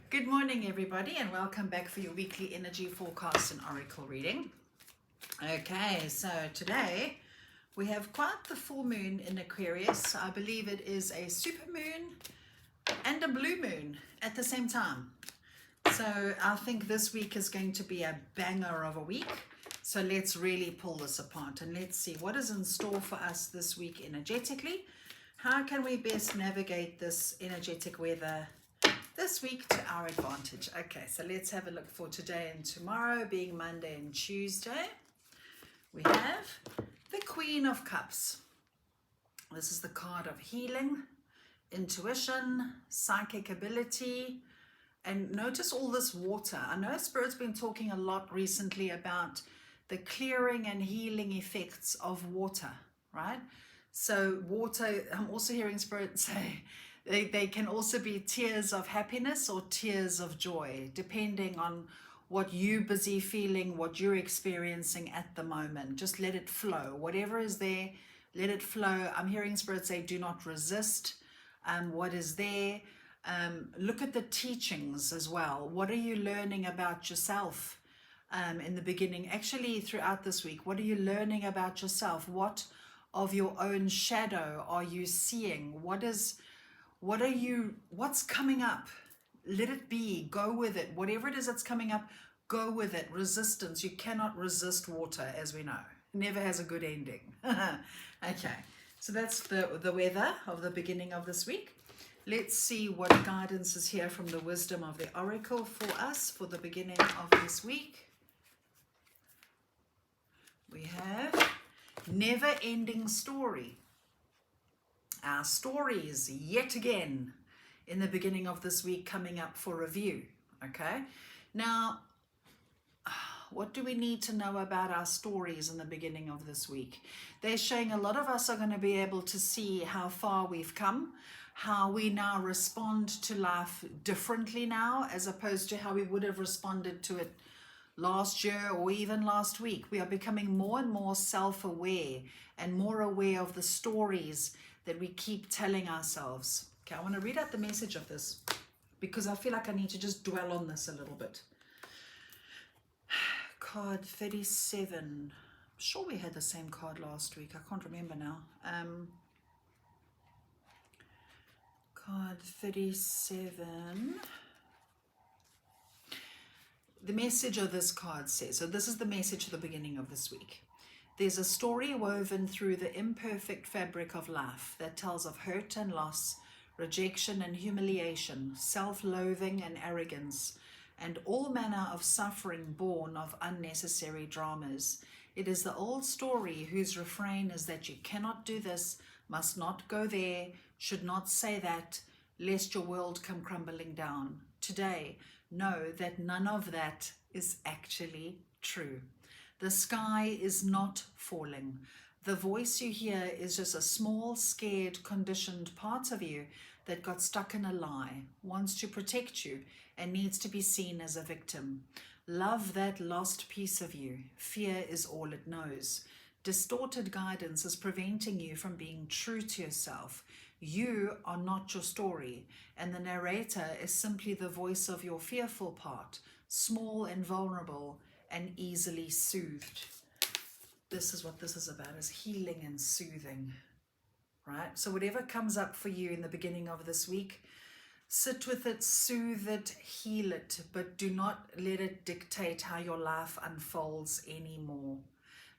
Good morning, everybody, and welcome back for your weekly energy forecast and oracle reading. Okay, so today we have quite the full moon in Aquarius. I believe it is a super moon and a blue moon at the same time. So I think this week is going to be a banger of a week. So let's really pull this apart and let's see what is in store for us this week energetically. How can we best navigate this energetic weather this week to our advantage? Okay, so let's have a look for today and tomorrow, being Monday and Tuesday. We have the Queen of Cups. This is the card of healing, intuition, psychic ability, and notice all this water. I know Spirit's been talking a lot recently about the clearing and healing effects of water, right? So water, I'm also hearing Spirit say, they can also be tears of happiness or tears of joy, depending on what you're busy feeling, what you're experiencing at the moment. Just let it flow. Whatever is there, let it flow. I'm hearing Spirit say, do not resist what is there. Look at the teachings as well. What are you learning about yourself in the beginning? Actually, throughout this week, what are you learning about yourself? What of your own shadow are you seeing? What's coming up? Let it be. Go with it. Whatever it is that's coming up, go with it. Resistance. You cannot resist water, as we know. It never has a good ending. Okay, so that's the weather of the beginning of this week. Let's see what guidance is here from the wisdom of the oracle for us for the beginning of this week. We have never-ending story. Our stories yet again in the beginning of this week coming up for review. Okay, now what do we need to know about our stories in the beginning of this week? They're showing a lot of us are going to be able to see how far we've come, how we now respond to life differently now as opposed to how we would have responded to it last year or even last week. We are becoming more and more self-aware and more aware of the stories that we keep telling ourselves. Okay, I want to read out the message of this because I feel like I need to just dwell on this a little bit. Card 37. I'm sure we had the same card last week. I can't remember now. Card 37. The message of this card says, so this is the message at the beginning of this week. There's a story woven through the imperfect fabric of life that tells of hurt and loss, rejection and humiliation, self-loathing and arrogance, and all manner of suffering born of unnecessary dramas. It is the old story whose refrain is that you cannot do this, must not go there, should not say that, lest your world come crumbling down. Today, know that none of that is actually true. The sky is not falling. The voice you hear is just a small, scared, conditioned part of you that got stuck in a lie, wants to protect you, and needs to be seen as a victim. Love that lost piece of you. Fear is all it knows. Distorted guidance is preventing you from being true to yourself. You are not your story, and the narrator is simply the voice of your fearful part, small and vulnerable and easily soothed. This is what this is about, is healing and soothing, right? So whatever comes up for you in the beginning of this week, sit with it, soothe it, heal it, but do not let it dictate how your life unfolds anymore.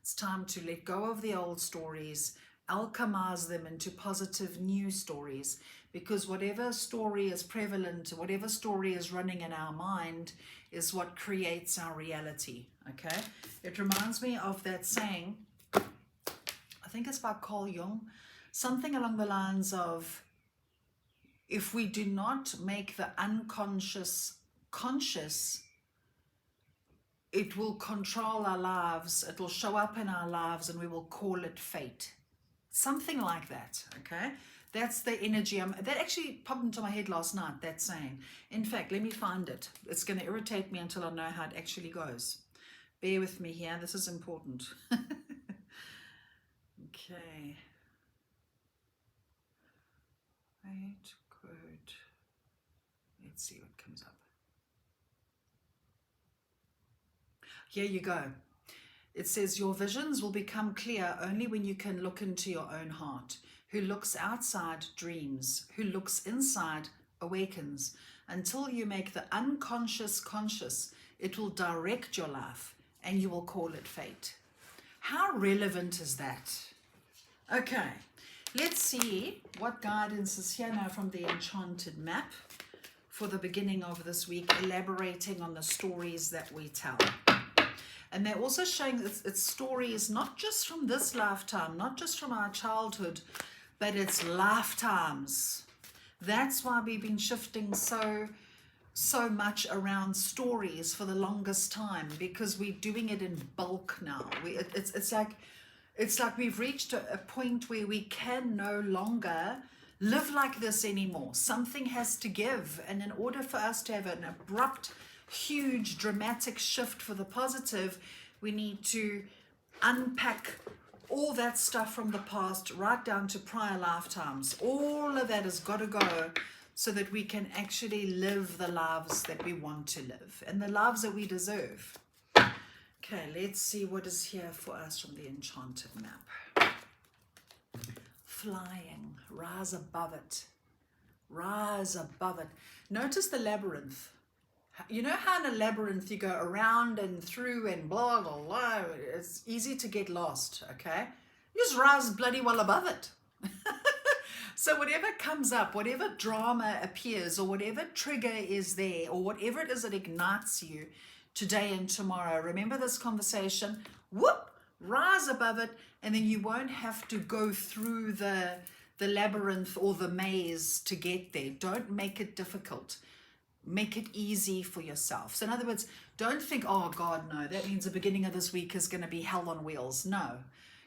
It's time to let go of the old stories, alchemize them into positive new stories, because whatever story is prevalent, whatever story is running in our mind is what creates our reality. Okay, it reminds me of that saying, I think it's by Carl Jung, something along the lines of, if we do not make the unconscious conscious, it will control our lives, it will show up in our lives, and we will call it fate. Something like that, okay? That's the energy. That actually popped into my head last night, that saying. In fact, let me find it. It's going to irritate me until I know how it actually goes. Bear with me here. This is important. Okay. Right, quote. Let's see what comes up. Here you go. It says, your visions will become clear only when you can look into your own heart. Who looks outside dreams, who looks inside awakens. Until you make the unconscious conscious, it will direct your life and you will call it fate. How relevant is that? Okay, let's see what guidance is here now from the Enchanted Map for the beginning of this week, elaborating on the stories that we tell. And they're also showing it's stories not just from this lifetime, not just from our childhood, but it's lifetimes. That's why we've been shifting so much around stories for the longest time, because we're doing it in bulk now. It's like we've reached a point where we can no longer live like this anymore. Something has to give, and in order for us to have an abrupt, huge, dramatic shift for the positive, we need to unpack all that stuff from the past right down to prior lifetimes. All of that has got to go so that we can actually live the lives that we want to live and the lives that we deserve. Okay, let's see what is here for us from the Enchanted Map. Flying, rise above it. Rise above it. Notice the labyrinth. You know how in a labyrinth you go around and through and blah, blah, blah. It's easy to get lost, okay? You just rise bloody well above it. So whatever comes up, whatever drama appears, or whatever trigger is there, or whatever it is that ignites you today and tomorrow, remember this conversation, whoop, rise above it, and then you won't have to go through the labyrinth or the maze to get there. Don't make it difficult. Make it easy for yourself. So in other words, don't think, oh God, no, that means the beginning of this week is going to be hell on wheels. No,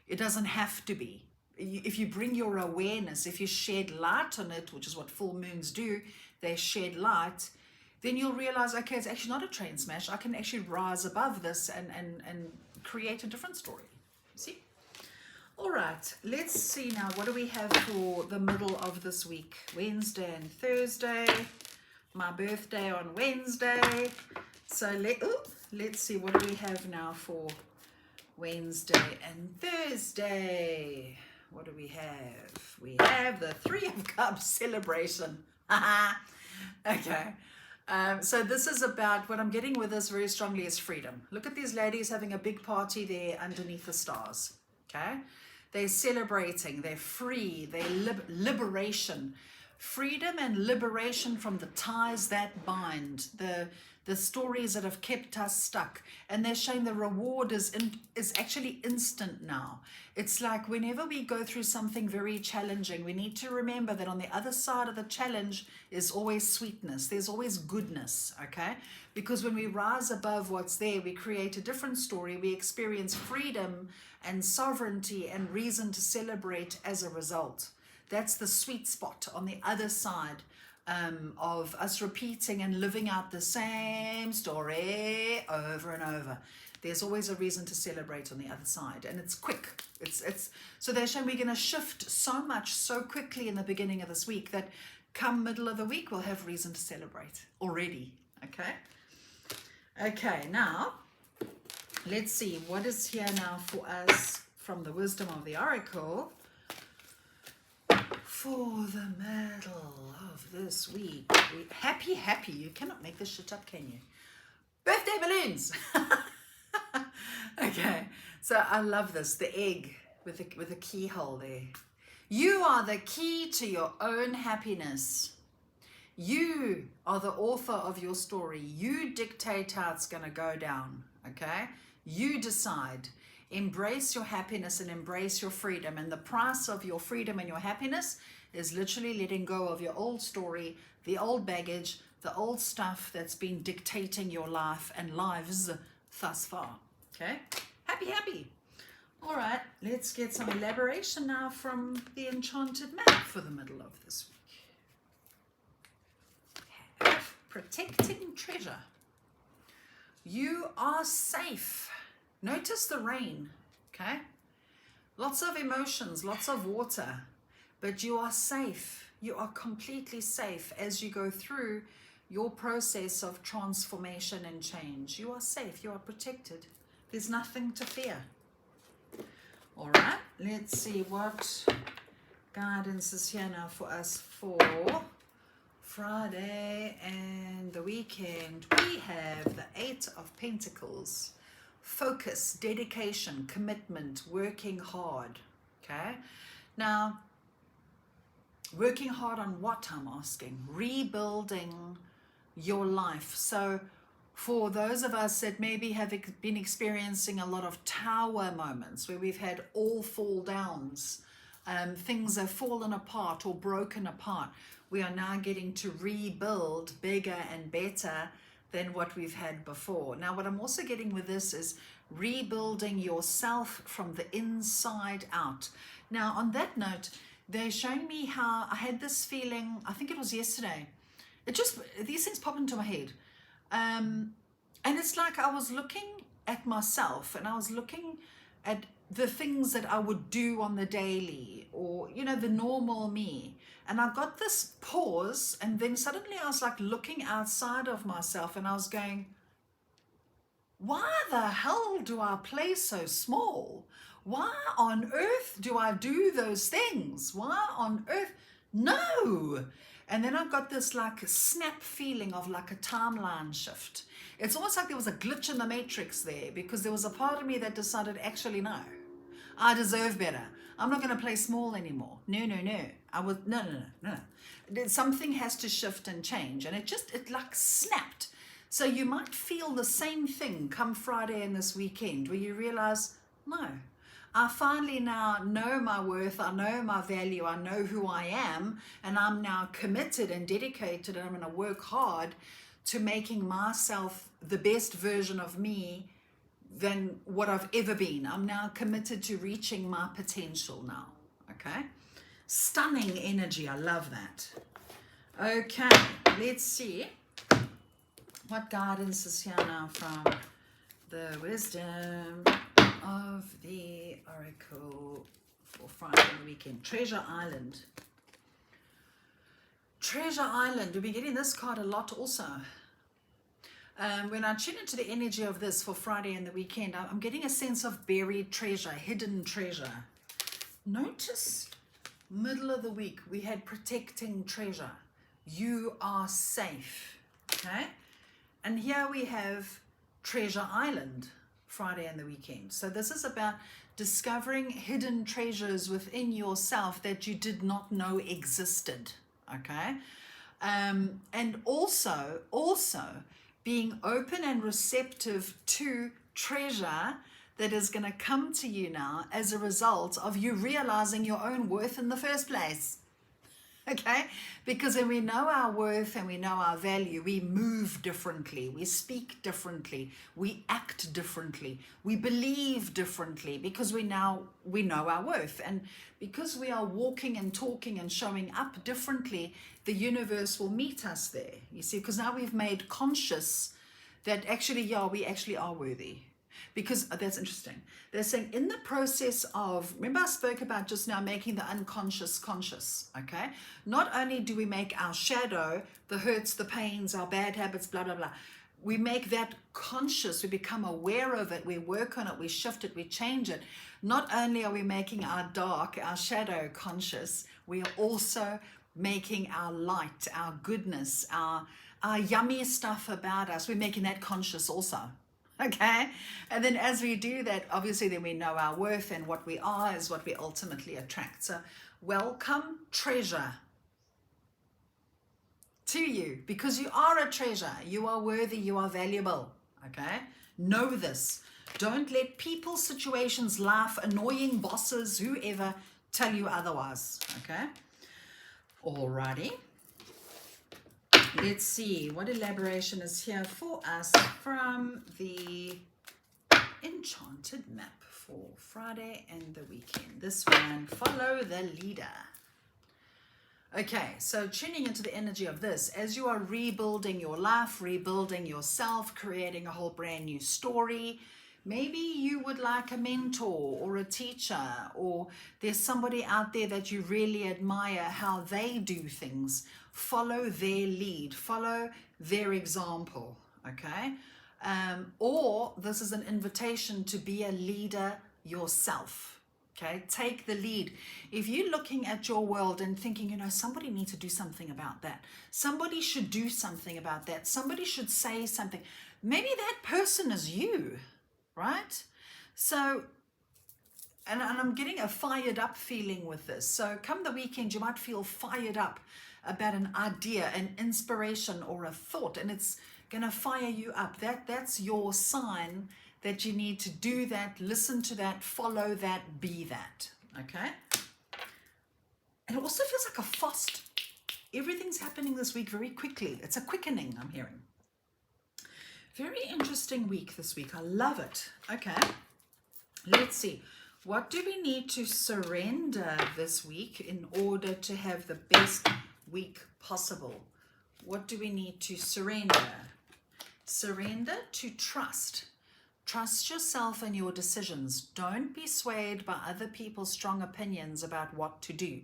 it doesn't have to be. If you bring your awareness, if you shed light on it, which is what full moons do, they shed light, then you'll realize, okay, it's actually not a train smash. I can actually rise above this and create a different story. See? All right, let's see now. What do we have for the middle of this week? Wednesday and Thursday. My birthday on Wednesday. So let's see, what do we have now for Wednesday and Thursday? What do we have? We have the Three of Cups celebration. Okay. So this is about, what I'm getting with this very strongly is freedom. Look at these ladies having a big party there underneath the stars. Okay. They're celebrating. They're free. They're liberation. Freedom and liberation from the ties that bind, the stories that have kept us stuck. And they're showing the reward is actually instant now. It's like whenever we go through something very challenging, we need to remember that on the other side of the challenge is always sweetness. There's always goodness, okay? Because when we rise above what's there, we create a different story. We experience freedom and sovereignty and reason to celebrate as a result. That's the sweet spot on the other side of us repeating and living out the same story over and over. There's always a reason to celebrate on the other side, and it's quick. So they're showing we're going to shift so much so quickly in the beginning of this week that come middle of the week we'll have reason to celebrate already. Okay, now let's see what is here now for us from the wisdom of the oracle. For the middle of this week, happy, you cannot make this shit up, can you? Birthday balloons. Okay, so I love this, the egg with a keyhole there. You are the key to your own happiness. You are the author of your story. You dictate how it's going to go down, okay? You decide. Embrace your happiness and embrace your freedom. And the price of your freedom and your happiness is literally letting go of your old story, the old baggage, the old stuff that's been dictating your life and lives thus far. Okay? Happy. All right, let's get some elaboration now from the Enchanted Map for the middle of this week. Have protecting treasure. You are safe. Notice the rain, okay? Lots of emotions, lots of water, but you are safe. You are completely safe as you go through your process of transformation and change. You are safe, you are protected. There's nothing to fear. All right, let's see what guidance is here now for us for Friday and the weekend. We have the 8 of Pentacles. Focus, dedication, commitment, working hard. Okay, now working hard on what, I'm asking? Rebuilding your life. So for those of us that maybe have been experiencing a lot of tower moments where we've had all fall downs, things have fallen apart or broken apart, we are now getting to rebuild bigger and better than what we've had before. Now, what I'm also getting with this is rebuilding yourself from the inside out. Now, on that note, they're showing me how I had this feeling, I think it was yesterday. These things pop into my head. And it's like I was looking at myself and I was looking at the things that I would do on the daily, or, you know, the normal me. And I got this pause, and then suddenly I was like looking outside of myself and I was going, why the hell do I play so small? Why on earth do I do those things? Why on earth? No. And then I got this like snap feeling of like a timeline shift. It's almost like there was a glitch in the matrix there, because there was a part of me that decided, actually, no, I deserve better. I'm not going to play small anymore. No. No. Something has to shift and change. And it like snapped. So you might feel the same thing come Friday and this weekend, where you realize, no, I finally now know my worth, I know my value, I know who I am, and I'm now committed and dedicated, and I'm going to work hard to making myself the best version of me than what I've ever been. I'm now committed to reaching my potential now. Okay? Stunning energy. I love that. Okay, let's see what guidance is here now from the wisdom of the Oracle for Friday and the weekend. Treasure Island. Treasure Island. We'll be getting this card a lot also. When I tune into the energy of this for Friday and the weekend, I'm getting a sense of buried treasure, hidden treasure. Notice middle of the week we had protecting treasure. You are safe. Okay? And here we have Treasure Island, Friday and the weekend. So this is about discovering hidden treasures within yourself that you did not know existed. Okay? And also being open and receptive to treasure that is going to come to you now as a result of you realizing your own worth in the first place. Okay? Because when we know our worth and we know our value, we move differently, we speak differently, we act differently, we believe differently, because we know our worth. And because we are walking and talking and showing up differently, the universe will meet us there. You see, because now we've made conscious that actually, yeah, we actually are worthy. Because that's interesting. They're saying in the process of, remember I spoke about just now making the unconscious conscious, okay? Not only do we make our shadow, the hurts, the pains, our bad habits, blah, blah, blah. We make that conscious, we become aware of it, we work on it, we shift it, we change it. Not only are we making our dark, our shadow conscious, we are also making our light, our goodness, our yummy stuff about us, we're making that conscious also. Okay, and then as we do that, obviously then we know our worth, and what we are is what we ultimately attract. So welcome treasure to you, because you are a treasure, you are worthy, you are valuable. Okay, know this. Don't let people, situations, life, annoying bosses, whoever tell you otherwise. Okay, alrighty. Let's see what elaboration is here for us from the Enchanted Map for Friday and the weekend. This one, follow the leader. Okay, so tuning into the energy of this, as you are rebuilding your life, rebuilding yourself, creating a whole brand new story. Maybe you would like a mentor or a teacher, or there's somebody out there that you really admire how they do things. Follow their lead, follow their example, okay? or this is an invitation to be a leader yourself. Okay, take the lead. If you're looking at your world and thinking, you know, somebody needs to do something about that, somebody should do something about that, somebody should say something, maybe that person is you, right? So, and I'm getting a fired up feeling with this. So come the weekend, you might feel fired up about an idea, an inspiration, or a thought, and it's going to fire you up. That's your sign that you need to do that, listen to that, follow that, be that. Okay? And it also feels like a fast. Everything's happening this week very quickly. It's a quickening, I'm hearing. Very interesting week this week. I love it. Okay. Let's see. What do we need to surrender this week in order to have the best week possible? What do we need to surrender? Surrender to trust. Trust yourself and your decisions. Don't be swayed by other people's strong opinions about what to do.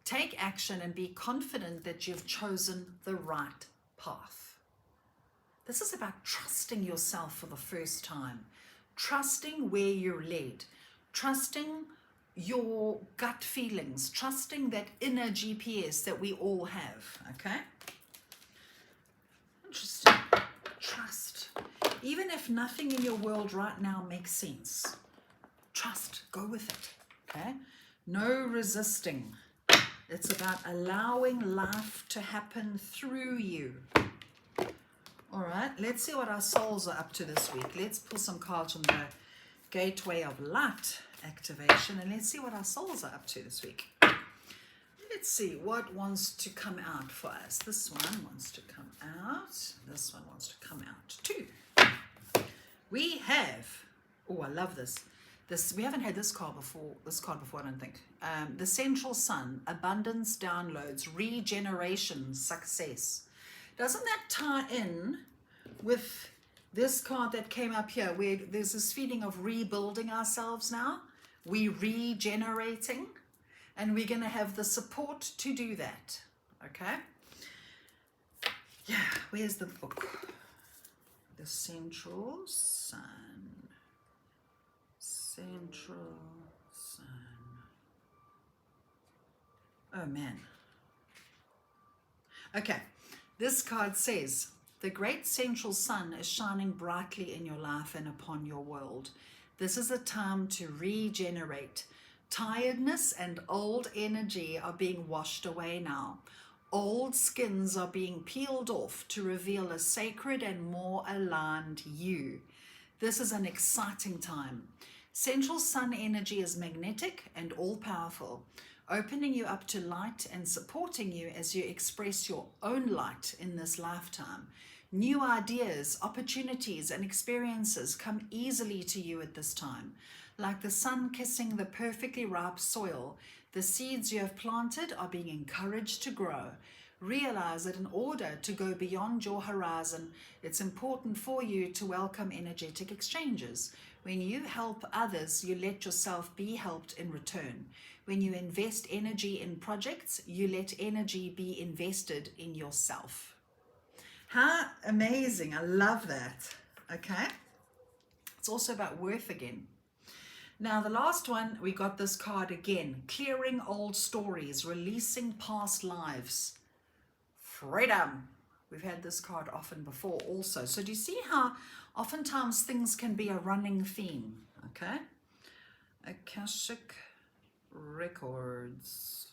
Take action and be confident that you've chosen the right path. This is about trusting yourself for the first time. Trusting where you're led. Trusting your gut feelings. Trusting that inner GPS that we all have. Okay? Interesting. Trust. Even if nothing in your world right now makes sense, trust, go with it, okay? No resisting. It's about allowing life to happen through you. All right, let's see what our souls are up to this week. Let's pull some cards from the Gateway of Light activation, and let's see what our souls are up to this week. Let's see what wants to come out for us. This one wants to come out. This one wants to come out too. We have, oh, I love this. We haven't had this card before, I don't think. The Central Sun, abundance, downloads, regeneration, success. Doesn't that tie in with this card that came up here, where there's this feeling of rebuilding ourselves now? We're regenerating, and we're going to have the support to do that. Okay? Yeah, where's the book? The Central Sun. Central Sun. Oh man. Okay. This card says, the great central sun is shining brightly in your life and upon your world. This is a time to regenerate. Tiredness and old energy are being washed away now. Old skins are being peeled off to reveal a sacred and more aligned you. This is an exciting time. Central sun energy is magnetic and all-powerful, opening you up to light and supporting you as you express your own light in this lifetime. New ideas, opportunities, and experiences come easily to you at this time. Like the sun kissing the perfectly ripe soil, the seeds you have planted are being encouraged to grow. Realize that in order to go beyond your horizon, it's important for you to welcome energetic exchanges. When you help others, you let yourself be helped in return. When you invest energy in projects, you let energy be invested in yourself. How amazing. I love that. Okay. It's also about worth again. Now, the last one, we got this card again. Clearing old stories, releasing past lives. Freedom. We've had this card often before also. So do you see how oftentimes things can be a running theme? Okay. Akashic Records.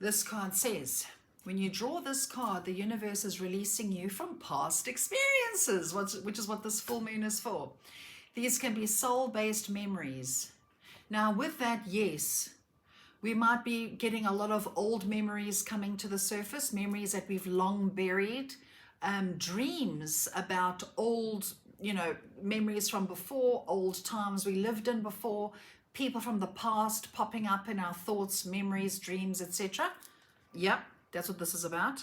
This card says, when you draw this card, the universe is releasing you from past experiences, which is what this full moon is for. These can be soul-based memories. Now, with that, yes, we might be getting a lot of old memories coming to the surface, memories that we've long buried, dreams about old, memories from before, old times we lived in before, people from the past popping up in our thoughts, memories, dreams, etc. Yep, that's what this is about.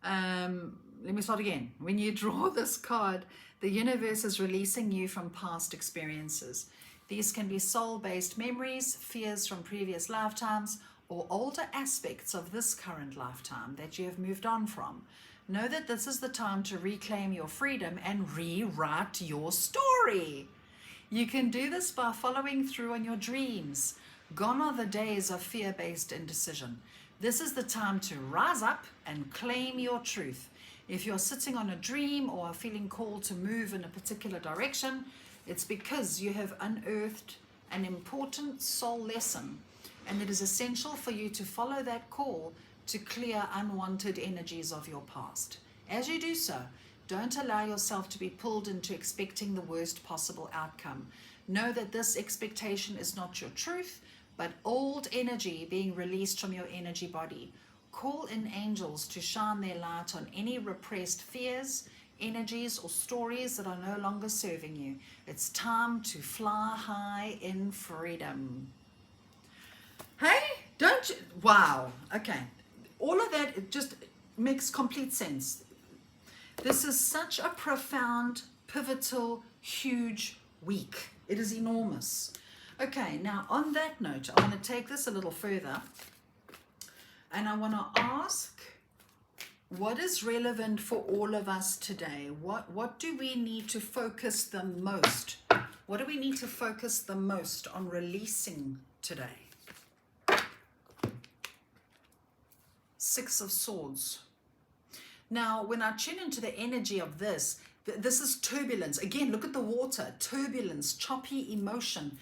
Let me start again. When you draw this card, the universe is releasing you from past experiences. These can be soul-based memories, fears from previous lifetimes, or older aspects of this current lifetime that you have moved on from. Know that this is the time to reclaim your freedom and rewrite your story. You can do this by following through on your dreams. Gone are the days of fear-based indecision. This is the time to rise up and claim your truth. If you're sitting on a dream or are feeling called to move in a particular direction, it's because you have unearthed an important soul lesson, and it is essential for you to follow that call to clear unwanted energies of your past. As you do so, don't allow yourself to be pulled into expecting the worst possible outcome. Know that this expectation is not your truth, but old energy being released from your energy body. Call in angels to shine their light on any repressed fears, energies, or stories that are no longer serving you. It's time to fly high in freedom. Hey, don't you? Wow. Okay. All of that, it just makes complete sense. This is such a profound, pivotal, huge week. It is enormous. Okay, now on that note, I want to take this a little further, and I want to ask, what is relevant for all of us today? What do we need to focus the most? What do we need to focus the most on releasing today? Six of Swords. Now, when I tune into the energy of this, this is turbulence. Again, look at the water, turbulence, choppy emotion.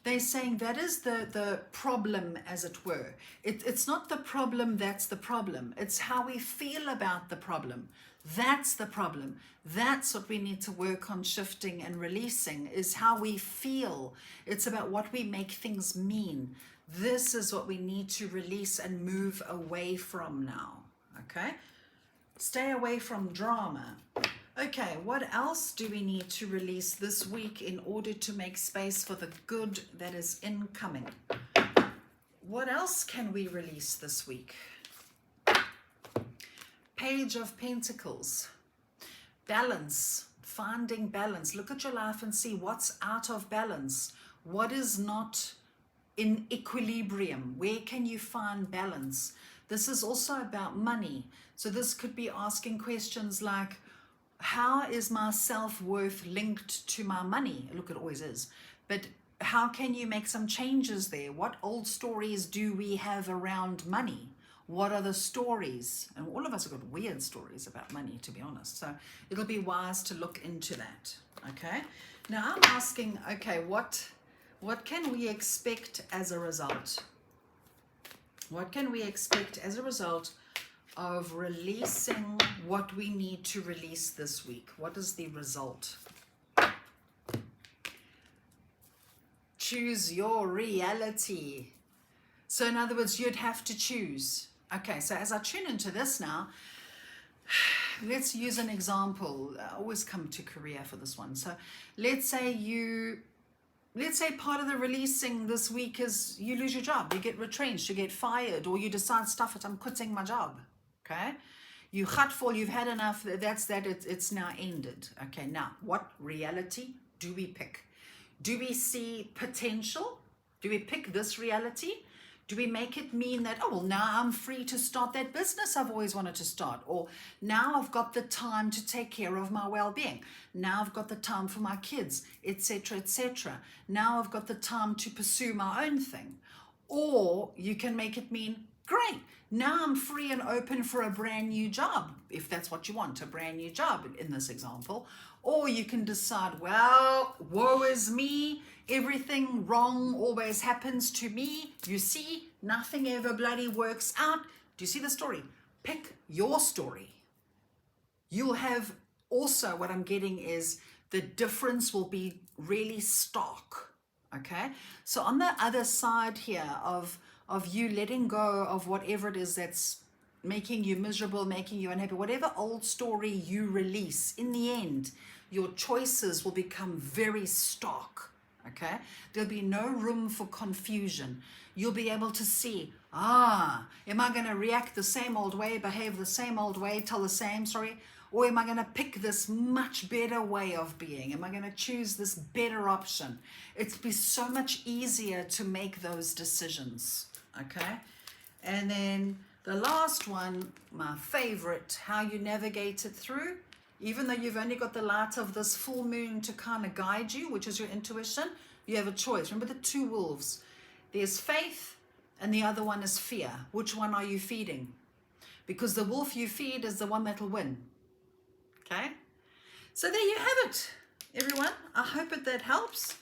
They're saying that is the problem, as it were. It's not the problem that's the problem. It's how we feel about the problem. That's the problem. That's what we need to work on shifting and releasing, is how we feel. It's about what we make things mean. This is what we need to release and move away from now. Okay? Stay away from drama. Okay, what else do we need to release this week in order to make space for the good that is incoming? What else can we release this week? Page of Pentacles. Balance. Finding balance. Look at your life and see what's out of balance. What is not in equilibrium? Where can you find balance? This is also about money. So this could be asking questions like, how is my self-worth linked to my money? Look, it always is. But how can you make some changes there? What old stories do we have around money? What are the stories? And all of us have got weird stories about money, to be honest. So it'll be wise to look into that. Okay. Now I'm asking, okay, what can we expect as a result? What can we expect as a result of releasing what we need to release this week? What is the result? Choose your reality. So in other words, you'd have to choose. Okay, so as I tune into this now, let's use an example. I always come to Korea for this one. So let's say part of the releasing this week is you lose your job, you get retrenched, you get fired, or you decide, stuff it, I'm quitting my job. Okay, you hurtful, you've had enough, it's now ended. Okay, now what reality do we pick? Do we see potential? Do we pick this reality? Do we make it mean that, oh, well, now I'm free to start that business I've always wanted to start? Or now I've got the time to take care of my well-being. Now I've got the time for my kids, etc., etc. Now I've got the time to pursue my own thing. Or you can make it mean, great, now I'm free and open for a brand new job, if that's what you want, a brand new job in this example. Or you can decide, well, woe is me, everything wrong always happens to me. You see, nothing ever bloody works out. Do you see the story? Pick your story. You'll have also, what I'm getting is the difference will be really stark. Okay, so on the other side here of you letting go of whatever it is that's making you miserable, making you unhappy, whatever old story you release, in the end, your choices will become very stark. Okay, there'll be no room for confusion. You'll be able to see, am I going to react the same old way, behave the same old way, tell the same story? Or am I going to pick this much better way of being? Am I going to choose this better option? It'll be so much easier to make those decisions. Okay. And then The last one, my favorite, how you navigate it through. Even though you've only got the light of this full moon to kind of guide you, which is your intuition, you have a choice. Remember the two wolves. There's faith and the other one is fear. Which one are you feeding? Because the wolf you feed is the one that'll win. Okay? So there you have it, everyone. I hope that helps.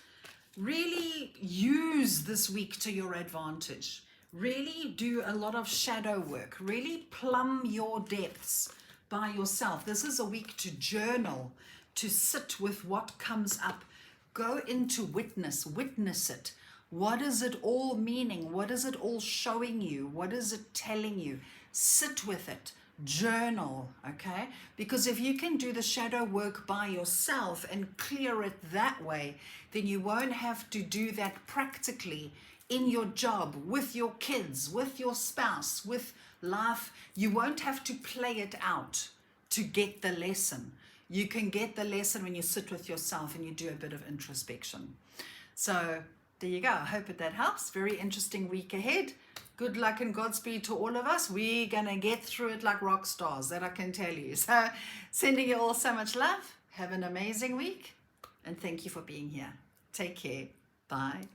Really use this week to your advantage. Really do a lot of shadow work. Really plumb your depths by yourself. This is a week to journal, to sit with what comes up. Go into witness it. What is it all meaning? What is it all showing you? What is it telling you? Sit with it. Journal, okay? Because if you can do the shadow work by yourself and clear it that way, then you won't have to do that practically in your job, with your kids, with your spouse, with life. You won't have to play it out to get the lesson. You can get the lesson when you sit with yourself and you do a bit of introspection. So there you go. I hope that helps. Very interesting week ahead. Good luck and Godspeed to all of us. We're going to get through it like rock stars, that I can tell you. So sending you all so much love. Have an amazing week. And thank you for being here. Take care. Bye.